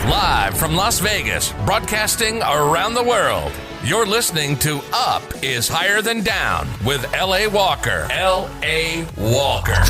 Live from Las Vegas, broadcasting around the world. You're listening to Up is Higher Than Down with L.A. Walker. L.A. Walker.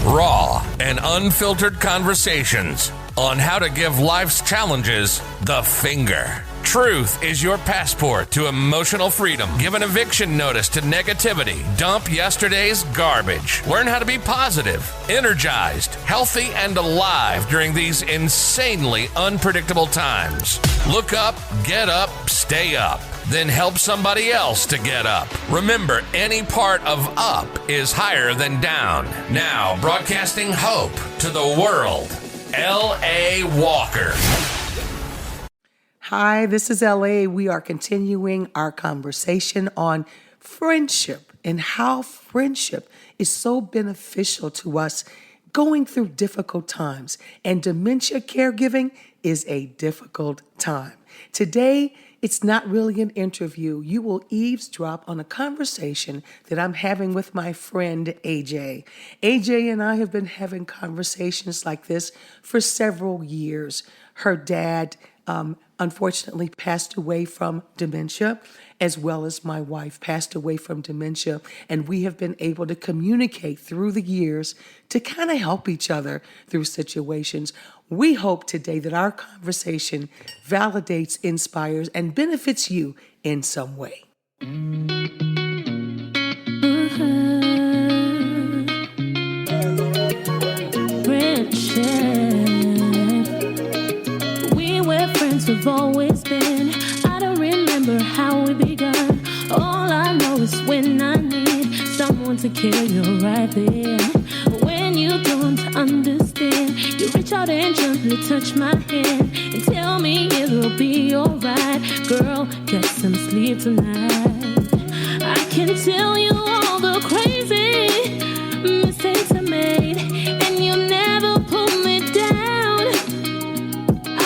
Raw and unfiltered conversations on how to give life's challenges the finger. Truth is your passport to emotional freedom. Give an eviction notice to negativity. Dump yesterday's garbage. Learn how to be positive, energized, healthy, and alive during these insanely unpredictable times. Look up, get up, stay up. Then help somebody else to get up. Remember, any part of up is higher than down. Now, broadcasting hope to the world, L.A. Walker. Hi, this is L.A. We are continuing our conversation on friendship and how friendship is so beneficial to us going through difficult times. And dementia caregiving is a difficult time. Today, it's not really an interview. You will eavesdrop on a conversation that I'm having with my friend AJ. AJ and I have been having conversations like this for several years. Her dad unfortunately passed away from dementia, as well as my wife passed away from dementia. And we have been able to communicate through the years to kind of help each other through situations. We hope today that our conversation validates, inspires, and benefits you in some way. We've always been. I don't remember how we begun. All I know is when I need someone to care, you're right there. When you don't understand, you reach out and gently touch my hand and tell me it'll be alright. Girl, get some sleep tonight. I can tell you all the crazy mistakes I made, and you never pulled me down.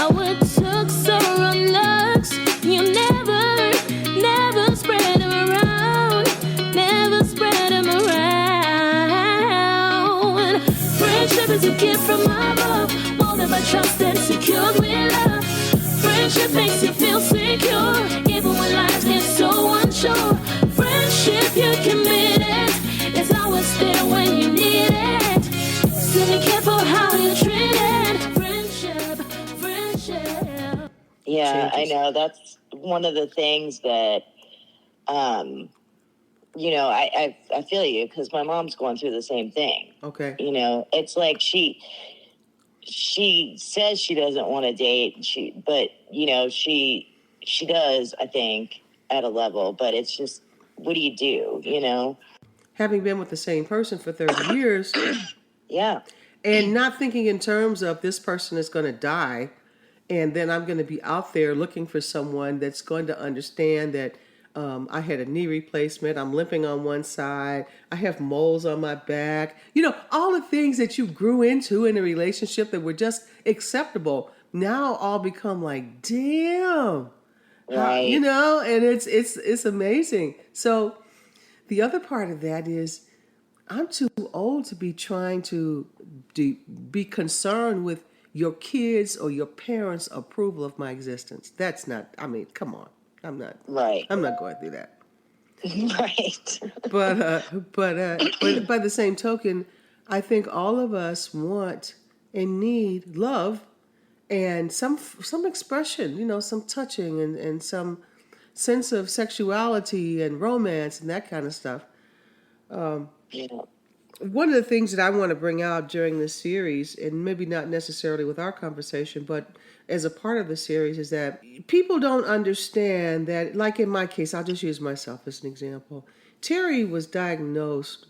I would took sorrow looks, you never spread them around, never spread them around. Friendship is a gift from above, molded by trust and secured with love. Friendship makes you feel secure, even when life gets so unsure. Friendship, you're committed, it's always there when you need it. So be careful how you treat it. Friendship. Yeah, I know. That's one of the things that, I feel you, because my mom's going through the same thing. Okay. It's like she says she doesn't want to date, but she does, I think, at a level, but it's just, what do you do, Having been with the same person for 30 years. Yeah. And not thinking in terms of this person is going to die, and then I'm going to be out there looking for someone that's going to understand that I had a knee replacement, I'm limping on one side, I have moles on my back. All the things that you grew into in a relationship that were just acceptable now all become like, damn. Right. And it's amazing. So the other part of that is I'm too old to be trying to be concerned with your kids or your parents' approval of my existence. That's not, come on. I'm not going through that. Right. But by the same token, I think all of us want and need love and some expression, some touching and some sense of sexuality and romance and that kind of stuff. One of the things that I want to bring out during this series, and maybe not necessarily with our conversation, but as a part of the series, is that people don't understand that, like in my case, I'll just use myself as an example. Terry was diagnosed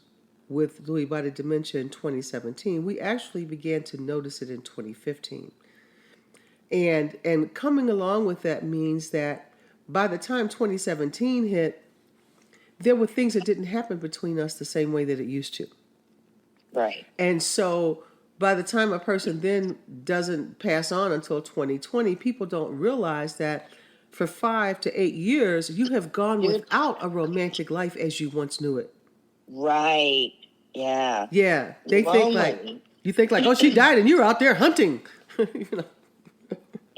with Lewy body dementia in 2017. We actually began to notice it in 2015. And coming along with that means that by the time 2017 hit, there were things that didn't happen between us the same way that it used to. Right. And so by the time a person then doesn't pass on until 2020, people don't realize that for 5 to 8 years, you have gone without a romantic life as you once knew it. Right. Yeah. Yeah. You think like, oh, she died and you're out there hunting.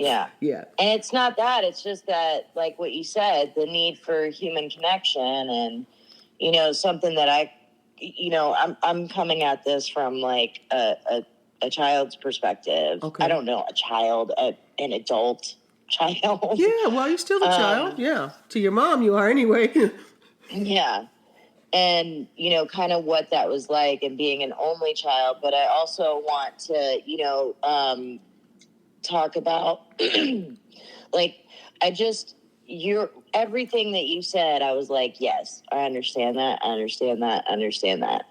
Yeah. Yeah. And it's not that. It's just that, like what you said, the need for human connection and, something that I'm coming at this from like a child's perspective. Okay. I don't know, a child, an adult child. Yeah, well, you're still a child. Yeah. To your mom, you are anyway. Yeah. And, kind of what that was like and being an only child. But I also want to, talk about, like, everything that you said, I was like, yes, I understand that. I understand that. I understand that.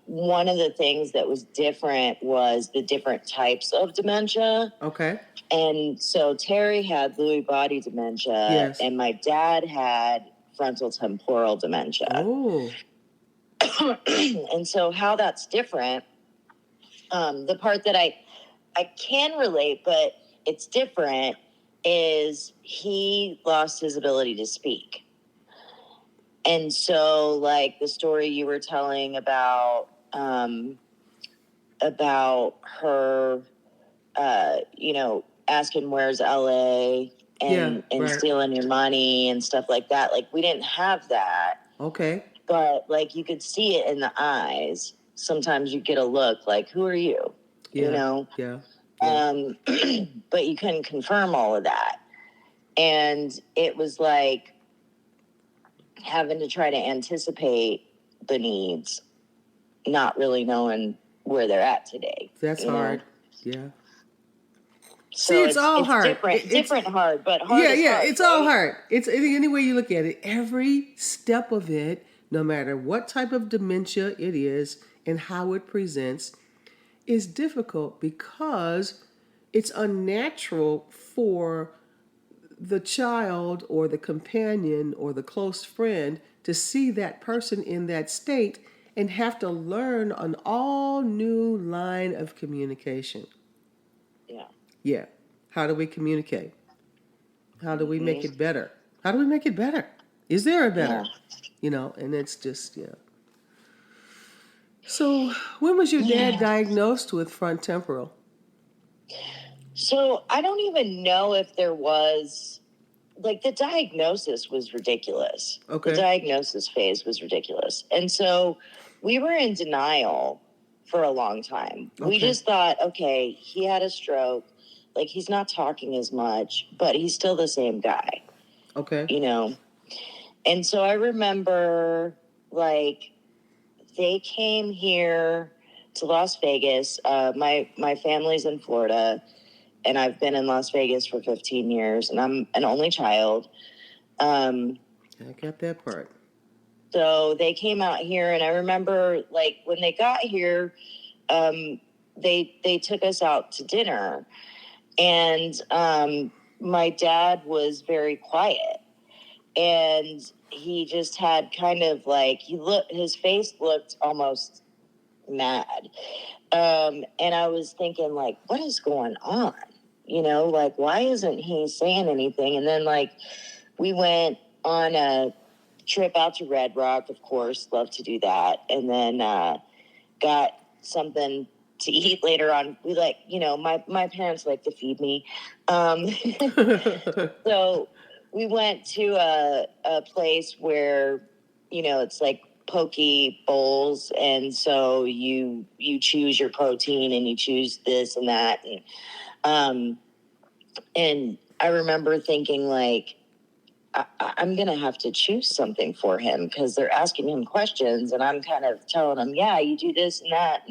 One of the things that was different was the different types of dementia. Okay. And so Terry had Lewy body dementia, yes, and my dad had frontal temporal dementia. Oh. And so how that's different, the part that I can relate, but it's different, is he lost his ability to speak. And so, like the story you were telling about her, asking where's LA and right. stealing your money and stuff like that. Like, we didn't have that. Okay. But, like, you could see it in the eyes. Sometimes you get a look like, who are you? Yeah. Yeah. But you couldn't confirm all of that. And it was like having to try to anticipate the needs, not really knowing where they're at today. That's hard. Yeah. So see, it's all hard. Different hard, but hard. Yeah, hard, it's right? all hard. It's any way you look at it. Every step of it, no matter what type of dementia it is and how it presents, is difficult because it's unnatural for the child or the companion or the close friend to see that person in that state and have to learn an all new line of communication. Yeah. Yeah. How do we communicate? How do we make it better? How do we make it better? Is there a better? Yeah. And it's just, yeah. So when was your dad diagnosed with front temporal? So I don't even know if there was, like, the diagnosis was ridiculous. Okay. The diagnosis phase was ridiculous. And so we were in denial for a long time. Okay. We just thought, okay, he had a stroke. Like, he's not talking as much, but he's still the same guy. Okay. And so I remember, like, they came here to Las Vegas. My family's in Florida, and I've been in Las Vegas for 15 years, and I'm an only child. I got that part. So they came out here, and I remember, like, when they got here, they took us out to dinner, and my dad was very quiet, and he just had kind of like, his face looked almost mad. And I was thinking, like, what is going on? Like, why isn't he saying anything? And then, like, we went on a trip out to Red Rock, of course, love to do that. And then got something to eat later on. We my parents like to feed me. So we went to a place where, it's like poke bowls. And so you choose your protein and you choose this and that. And I remember thinking, like, I'm going to have to choose something for him because they're asking him questions and I'm kind of telling him, yeah, you do this and that.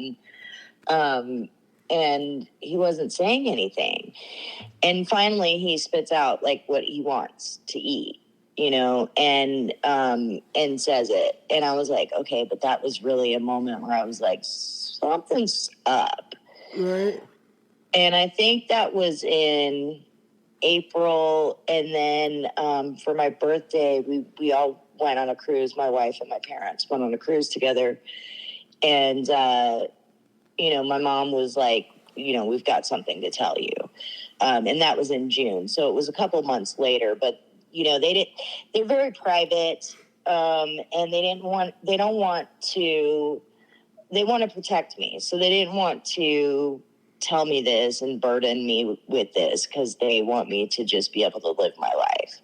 And he wasn't saying anything. And finally he spits out, like, what he wants to eat, and says it. And I was like, okay, but that was really a moment where I was like, something's up. Right. And I think that was in April. And then for my birthday, we all went on a cruise. My wife and my parents went on a cruise together. And, my mom was like, we've got something to tell you. And that was in June. So it was a couple months later, but they're very private. And they want to protect me. So they didn't want to tell me this and burden me with this because they want me to just be able to live my life.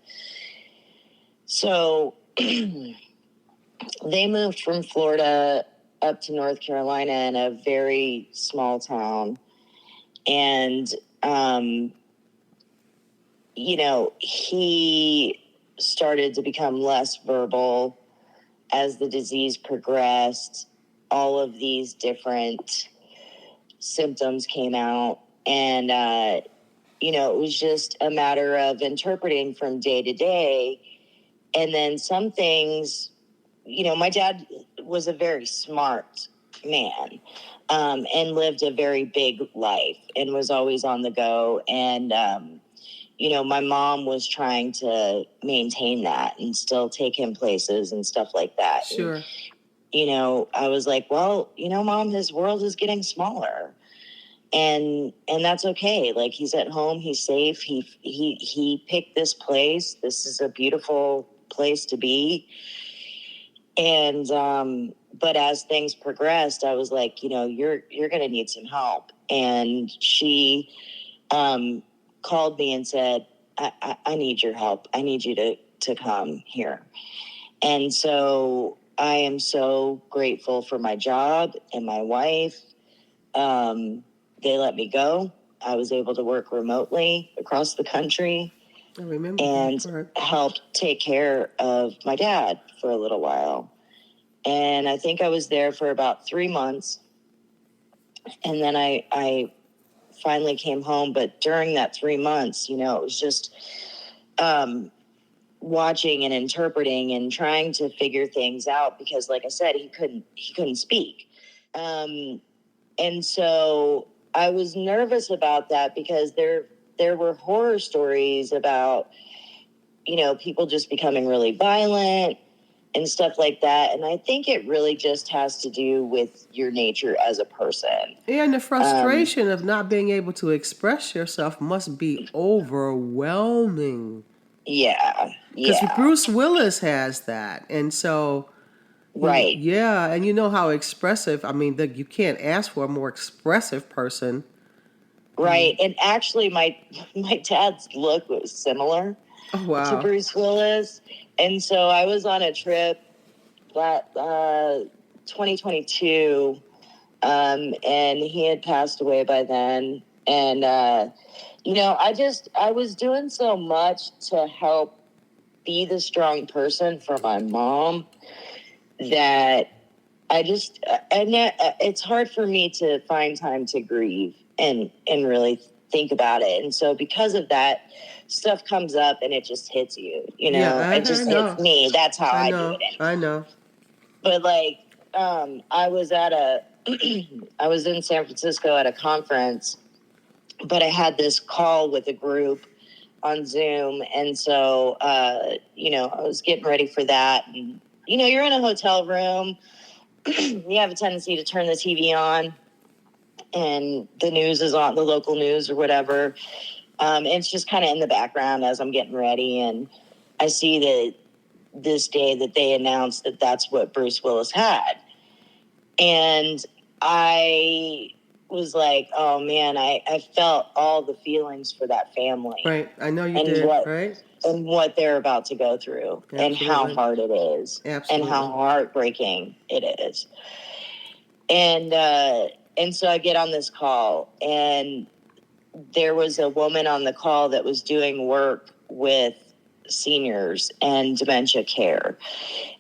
So they moved from Florida up to North Carolina in a very small town. And, you know, he started to become less verbal as the disease progressed. All of these different symptoms came out. And, you know, it was just a matter of interpreting from day to day. And then some things, you know, my dad was a very smart man, and lived a very big life and was always on the go. And, you know, my mom was trying to maintain that and still take him places and stuff like that. Sure. And, you know, I was like, well, you know, Mom, his world is getting smaller. And that's okay. Like, he's at home, he's safe. He picked this place. This is a beautiful place to be. And, but as things progressed, I was like, you know, you're going to need some help. And she, called me and said, I need your help. I need you to come here. And so I am so grateful for my job and my wife. They let me go. I was able to work remotely across the country. I remember and helped take care of my dad for a little while. And I think I was there for about 3 months. And then I finally came home. But during that 3 months, you know, it was just watching and interpreting and trying to figure things out because, like I said, he couldn't speak. And so I was nervous about that because there were horror stories about, you know, people just becoming really violent and stuff like that. And I think it really just has to do with your nature as a person. And the frustration of not being able to express yourself must be overwhelming. Yeah. Because Bruce Willis has that. And so... Right. Yeah, and you know how expressive, I mean, you can't ask for a more expressive person. Right. And actually, my dad's look was similar to Bruce Willis. And so I was on a trip that 2022, and he had passed away by then. And, you know, I was doing so much to help be the strong person for my mom that it's hard for me to find time to grieve and really think about it. And so because of that, stuff comes up and it just hits you, you know, yeah, it just hits me. That's how I do it. I know. But like, I was I was in San Francisco at a conference, but I had this call with a group on Zoom. And so, you know, I was getting ready for that. And, you know, you're in a hotel room, you have a tendency to turn the TV on and the news is on, the local news or whatever. And it's just kind of in the background as I'm getting ready. And I see that this day that they announced that that's what Bruce Willis had. And I was like, oh man, I felt all the feelings for that family. Right. I know you did, right? And what they're about to go through. Absolutely. And how hard it is. Absolutely. And how heartbreaking it is. And so I get on this call, and there was a woman on the call that was doing work with seniors and dementia care.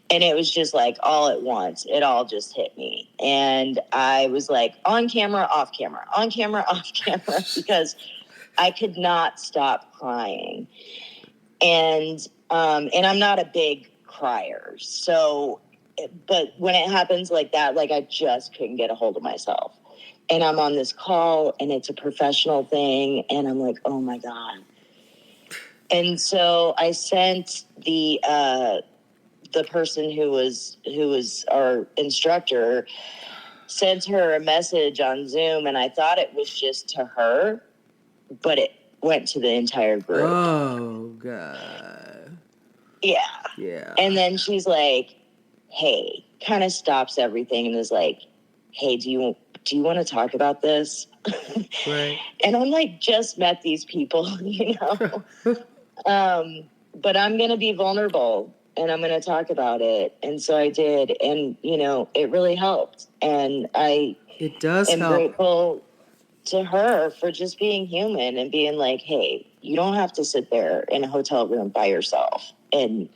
And it was just like all at once. It all just hit me. And I was like, on camera, off camera, on camera, off camera, because I could not stop crying. And I'm not a big crier. So, but when it happens like that, like I just couldn't get a hold of myself. And I'm on this call and it's a professional thing. And I'm like, oh my God. And so I sent the person who was our instructor, sent her a message on Zoom, and I thought it was just to her, but it went to the entire group. Oh God. Yeah. Yeah. And then she's like, hey, kind of stops everything and is like, hey, do you want to talk about this? Right. And I'm like, just met these people, you know? But I'm going to be vulnerable and I'm going to talk about it. And so I did. And, you know, it really helped. And It does am help. grateful to her for just being human and being like, hey, you don't have to sit there in a hotel room by yourself and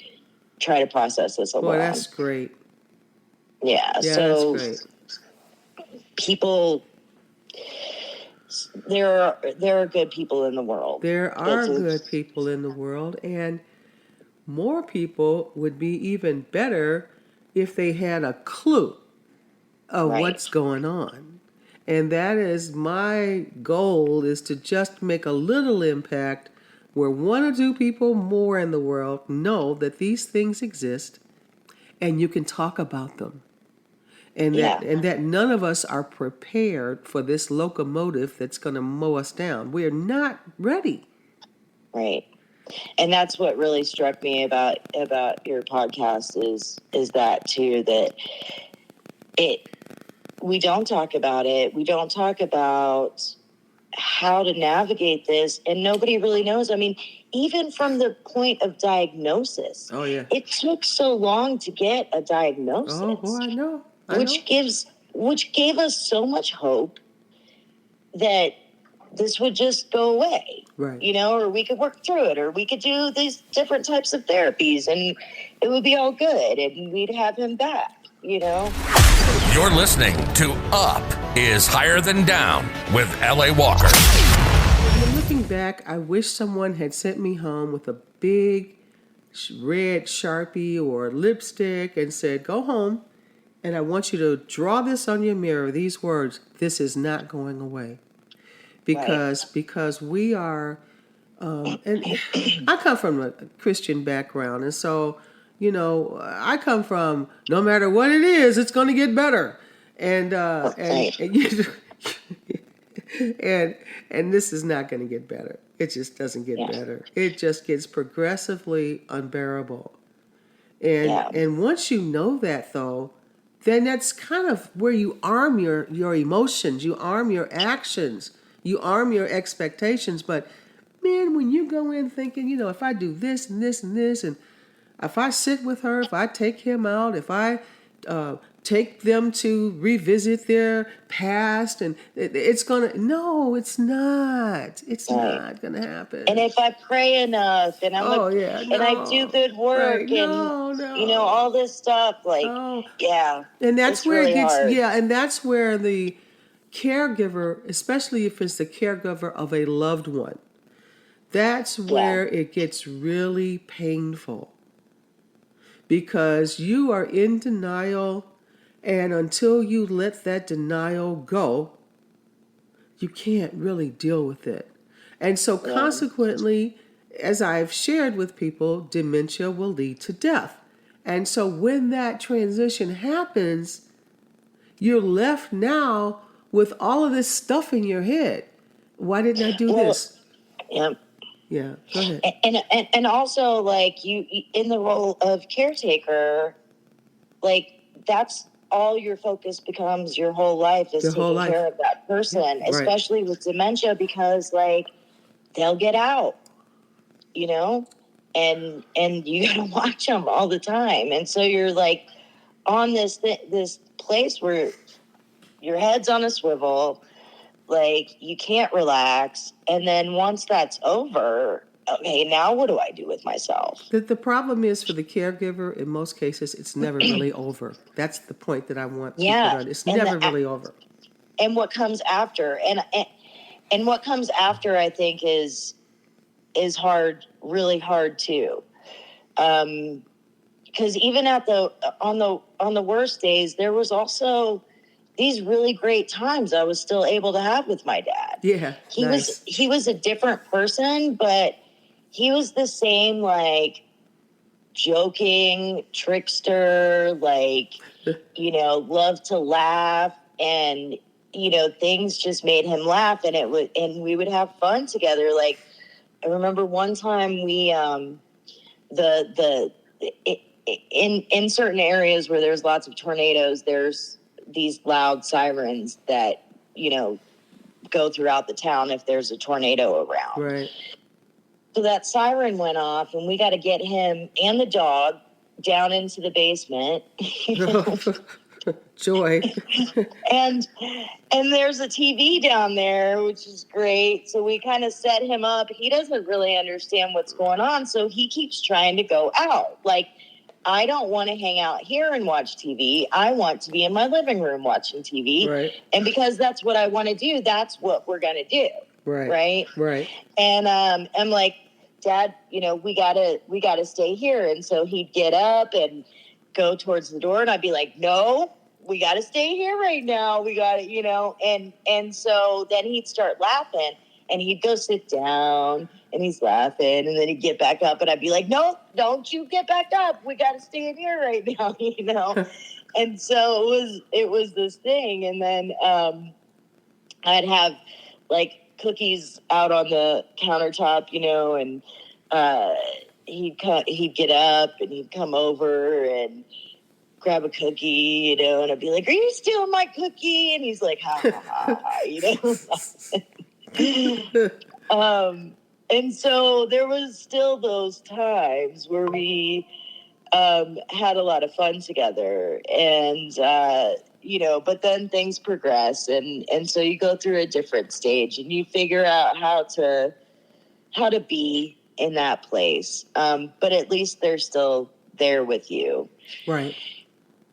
try to process this alone. Boy, that's great. Yeah. Yeah, So that's great. people, there are good people in the world. There are good people in the world, and more people would be even better if they had a clue of what's going on. And that is my goal, is to just make a little impact where one or two people more in the world know that these things exist and you can talk about them. And that none of us are prepared for this locomotive that's going to mow us down. We're not ready. Right. And that's what really struck me about your podcast is that too, that we don't talk about it. We don't talk about how to navigate this, and nobody really knows. I mean, even from the point of diagnosis. Oh yeah. It took so long to get a diagnosis. Oh boy, I know. Which gave us so much hope that this would just go away. Right. You know, or we could work through it, or we could do these different types of therapies and it would be all good and we'd have him back, you know? You're listening to Up is Higher Than Down with L.A. Walker. Looking back, I wish someone had sent me home with a big red Sharpie or lipstick and said, go home and I want you to draw this on your mirror, these words, this is not going away. Because we are, and I come from a Christian background, and so, you know, I come from no matter what it is, it's going to get better, and this is not going to get better. It just doesn't get better. It just gets progressively unbearable, and once you know that, though, then that's kind of where you arm your emotions, you arm your actions. You arm your expectations, but man, when you go in thinking, you know, if I do this and this and this, and if I sit with her, if I take him out, if I take them to revisit their past, and it's not gonna happen. And if I pray enough, and I do good work, you know, all this stuff, and that's where it gets hard. And that's where the caregiver, especially if it's the caregiver of a loved one, that's where it gets really painful, because you are in denial, and until you let that denial go, you can't really deal with it. And so consequently, as I've shared with people, dementia will lead to death. And so when that transition happens, you're left now with all of this stuff in your head. Why didn't I do this? Yeah. Yeah. Go ahead. And also, like, you in the role of caretaker, like, that's all your focus becomes your whole life is taking care of that person, especially with dementia, because like they'll get out, you know, and you gotta watch them all the time, and so you're like on this place where your head's on a swivel, like you can't relax. And then once that's over, okay, now what do I do with myself? The problem is, for the caregiver, in most cases, it's never really over. That's the point that I want people to understand. It's never really over. And what comes after, and what comes after, I think is hard, really hard too. Because even on the worst days, there was also these really great times I was still able to have with my dad. Yeah, he was a different person, but he was the same, like, joking trickster, like, you know, loved to laugh, and you know, things just made him laugh, and we would have fun together. Like, I remember one time we in certain areas where there's lots of tornadoes, there's these loud sirens that, you know, go throughout the town if there's a tornado around. Right. So that siren went off, and we got to get him and the dog down into the basement. Joy. and there's a TV down there, which is great. So we kind of set him up. He doesn't really understand what's going on, so he keeps trying to go out. Like, I don't want to hang out here and watch TV. I want to be in my living room watching TV. Right. And because that's what I want to do, that's what we're going to do. Right. Right. Right. And I'm like, Dad, we gotta stay here. And so he'd get up and go towards the door, and I'd be like, no, we got to stay here right now. We got to, and so then he'd start laughing, and he'd go sit down, and he's laughing, and then he'd get back up, and I'd be like, no, don't you get back up. We got to stay in here right now, And so it was this thing. And then I'd have like cookies out on the countertop, and he'd get up and he'd come over and grab a cookie, and I'd be like, are you stealing my cookie? And he's like, ha, ha, ha, and so there was still those times where we had a lot of fun together, and but then things progress, and so you go through a different stage, and you figure out how to be in that place, but at least they're still there with you. Right.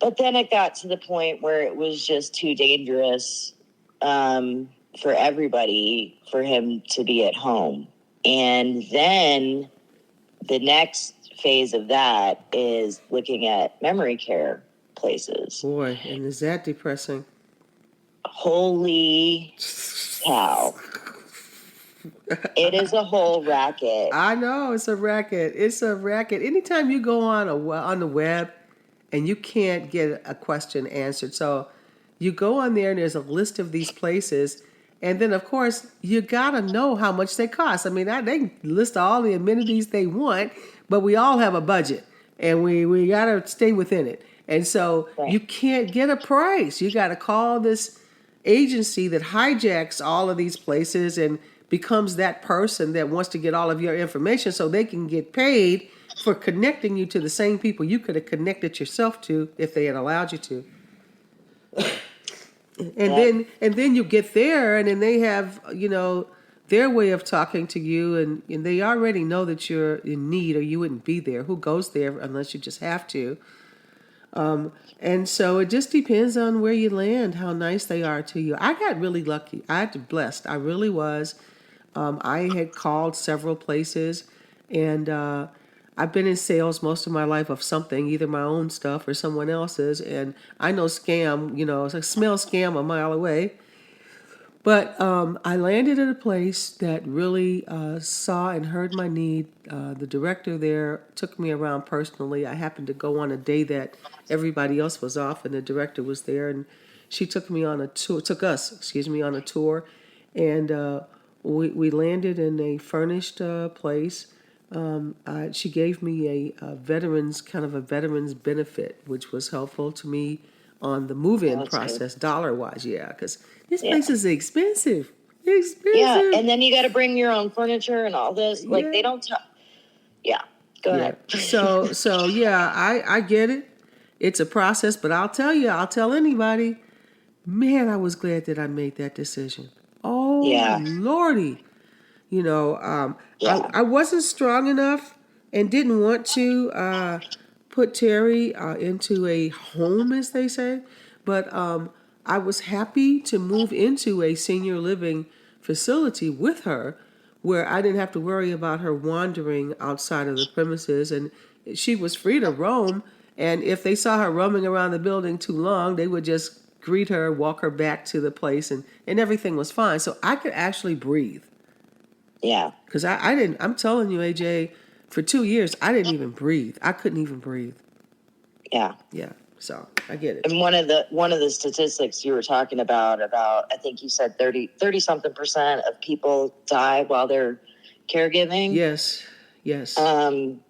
But then it got to the point where it was just too dangerous for everybody for him to be at home. And then the next phase of that is looking at memory care places. Boy, and is that depressing? Holy cow. It is a whole racket. I know, it's a racket. It's a racket. Anytime you go on the web and you can't get a question answered, so you go on there and there's a list of these places, and then of course you gotta know how much they cost. I mean, they list all the amenities they want, but we all have a budget, and we gotta stay within it. And so you can't get a price. You gotta call this agency that hijacks all of these places and becomes that person that wants to get all of your information so they can get paid for connecting you to the same people you could have connected yourself to if they had allowed you to. And then you get there, and then they have, their way of talking to you, and they already know that you're in need or you wouldn't be there. Who goes there unless you just have to? And so it just depends on where you land, how nice they are to you. I got really lucky. I got blessed. I really was. I had called several places, and I've been in sales most of my life of something, either my own stuff or someone else's. And I know scam, it's like smell scam a mile away. But I landed at a place that really saw and heard my need. The director there took me around personally. I happened to go on a day that everybody else was off, and the director was there, and she took us on a tour, and we landed in a furnished place. She gave me a veterans benefit, which was helpful to me on the move-in process, dollar-wise, because this place is expensive. Yeah, and then you got to bring your own furniture and all this. Like, they don't tell. Yeah, go ahead. So I get it. It's a process, but I'll tell anybody, man, I was glad that I made that decision. Oh, Lordy. I wasn't strong enough and didn't want to put Terry into a home, as they say, but I was happy to move into a senior living facility with her where I didn't have to worry about her wandering outside of the premises, and she was free to roam, and if they saw her roaming around the building too long, they would just greet her, walk her back to the place, and everything was fine. So I could actually breathe. Yeah. Because I'm telling you, AJ, for 2 years, I didn't even breathe. I couldn't even breathe. Yeah. Yeah. So I get it. And one of the statistics you were talking about, I think you said 30 something % of people die while they're caregiving. Yes. And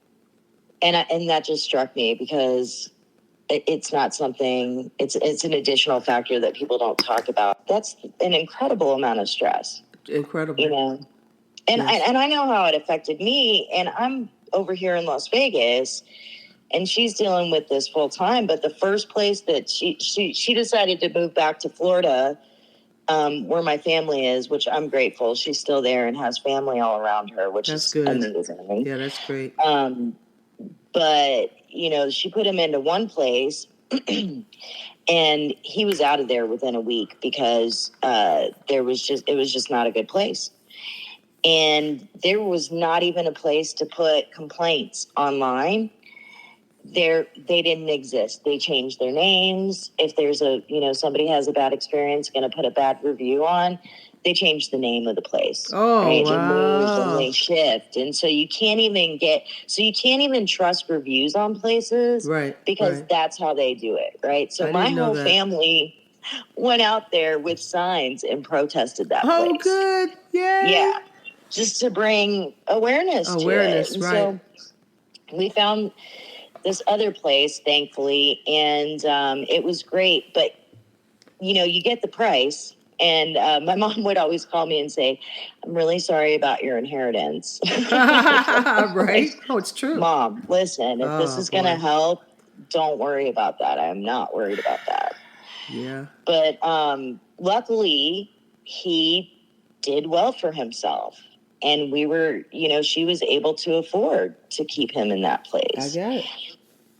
that just struck me because it's not something, it's an additional factor that people don't talk about. that's an incredible amount of stress. Incredible. You know, and I know how it affected me, and I'm over here in Las Vegas, and she's dealing with this full time. But the first place that she decided to move back to Florida, where my family is, which I'm grateful. She's still there and has family all around her, which that's is good. amazing. Yeah, that's great. But, you know, she put him into one place and he was out of there within a week because it was just not a good place. And there was not even a place to put complaints online. They didn't exist. They changed their names. If there's somebody has a bad experience, going to put a bad review on, they changed the name of the place. Oh, right? Wow. They move and they shift. And so you can't even trust reviews on places, right? Because that's how they do it, right? So my whole family went out there with signs and protested that place. Oh, good. Yay. Yeah. Just to bring awareness to it. And right. so we found this other place, thankfully, and it was great. But, you know, you get the price. And my mom would always call me and say, I'm really sorry about your inheritance. Right? Oh, it's true. Mom, listen, if this is going to help, don't worry about that. I'm not worried about that. Yeah. But luckily, he did well for himself. And we were, you know, she was able to afford to keep him in that place. I get it.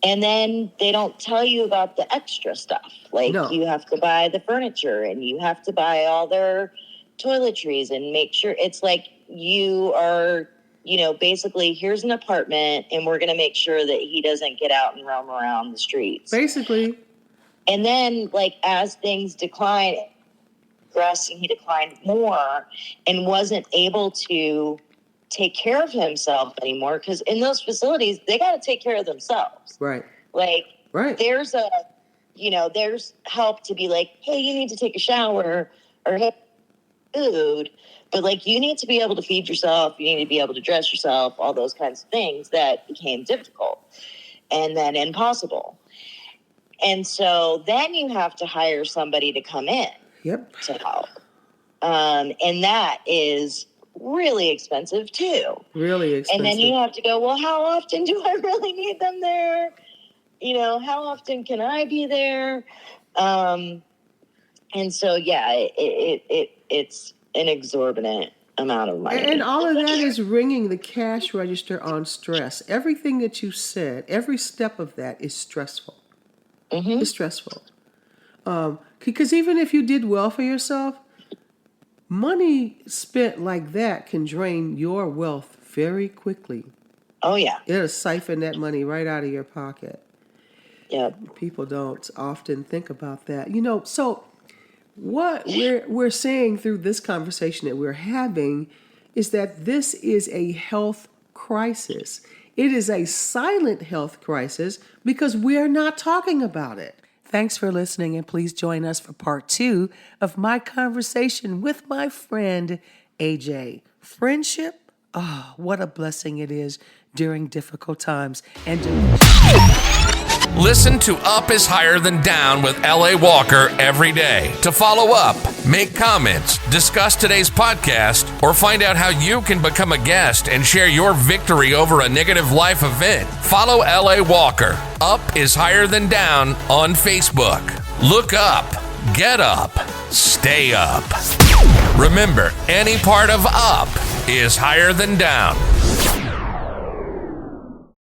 And then they don't tell you about the extra stuff. Like you have to buy the furniture and you have to buy all their toiletries and make sure it's like you are, you know, basically here's an apartment and we're going to make sure that he doesn't get out and roam around the streets. Basically. And then like as things decline, he declined more and wasn't able to take care of himself anymore because in those facilities they got to take care of themselves, right? There's there's help to be like, hey, you need to take a shower or hey, food, but like you need to be able to feed yourself, you need to be able to dress yourself, all those kinds of things that became difficult and then impossible. And so then you have to hire somebody to come in to help. And that is really expensive too. Really expensive. And then you have to go, well, how often do I really need them there? You know, how often can I be there? And so, yeah, it's an exorbitant amount of money. And all of that is ringing the cash register on stress. Everything that you said, every step of that is stressful. Mm-hmm. It's stressful. Because even if you did well for yourself, money spent like that can drain your wealth very quickly. Oh, yeah. It'll siphon that money right out of your pocket. Yeah. People don't often think about that. You know, so what we're saying through this conversation that we're having is that this is a health crisis. It is a silent health crisis because we're not talking about it. Thanks for listening, and please join us for part 2 of my conversation with my friend, AJ. Friendship, what a blessing it is during difficult times. And listen to Up is Higher Than Down with L.A. Walker every day. To follow up, make comments, discuss today's podcast, or find out how you can become a guest and share your victory over a negative life event, follow L.A. Walker. Up is Higher Than Down on Facebook. Look up, get up, stay up. Remember, any part of Up is higher than down.